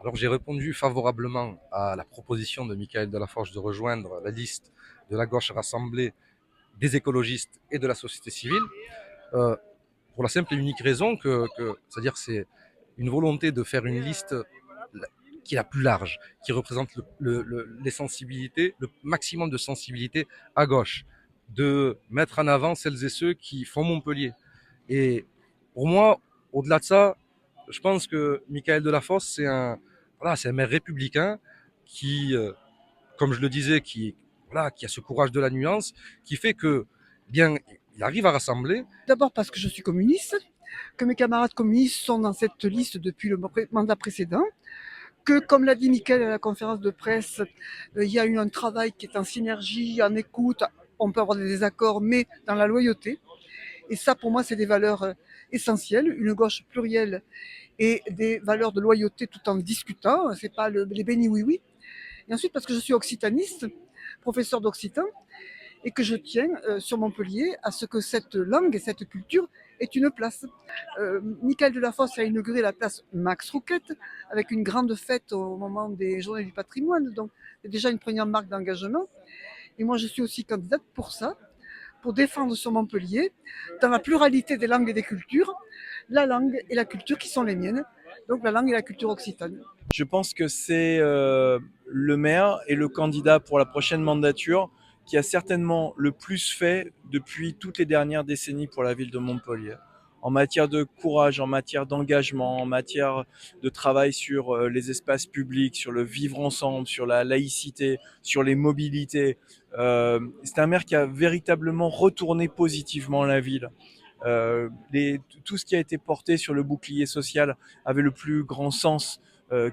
Alors j'ai répondu favorablement à la proposition de Michael Delaforge de rejoindre la liste de la gauche rassemblée des écologistes et de la société civile, euh, pour la simple et unique raison c'est-à-dire c'est une volonté de faire une liste qui est la plus large, qui représente les sensibilités, le maximum de sensibilité à gauche, de mettre en avant celles et ceux qui font Montpellier. Et pour moi, au-delà de ça, je pense que Michael Delafosse, c'est un maire républicain qui, comme je le disais, qui a ce courage de la nuance, qui fait que, bien, il arrive à rassembler. D'abord parce que je suis communiste, que mes camarades communistes sont dans cette liste depuis le mandat précédent, que, comme l'a dit Mickaël à la conférence de presse, il y a eu un travail qui est en synergie, en écoute. On peut avoir des désaccords, mais dans la loyauté. Et ça, pour moi, c'est des valeurs essentielles. Une gauche plurielle et des valeurs de loyauté tout en discutant. C'est pas les bénis oui-oui. Et ensuite, parce que je suis occitaniste, professeur d'occitan, et que je tiens sur Montpellier à ce que cette langue et cette culture ait une place. Michael Delafosse a inauguré la place Max Rouquette avec une grande fête au moment des Journées du patrimoine, donc c'est déjà une première marque d'engagement. Et moi, je suis aussi candidate pour ça, pour défendre sur Montpellier, dans la pluralité des langues et des cultures, la langue et la culture qui sont les miennes, donc la langue et la culture occitane. Je pense que c'est le maire et le candidat pour la prochaine mandature qui a certainement le plus fait depuis toutes les dernières décennies pour la ville de Montpellier. En matière de courage, en matière d'engagement, en matière de travail sur les espaces publics, sur le vivre ensemble, sur la laïcité, sur les mobilités. C'est un maire qui a véritablement retourné positivement la ville. Tout ce qui a été porté sur le bouclier social avait le plus grand sens.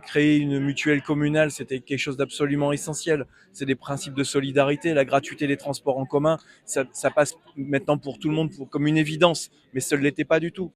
Créer une mutuelle communale, c'était quelque chose d'absolument essentiel. C'est des principes de solidarité, la gratuité des transports en commun, ça passe maintenant pour tout le monde comme une évidence, mais ça ne l'était pas du tout.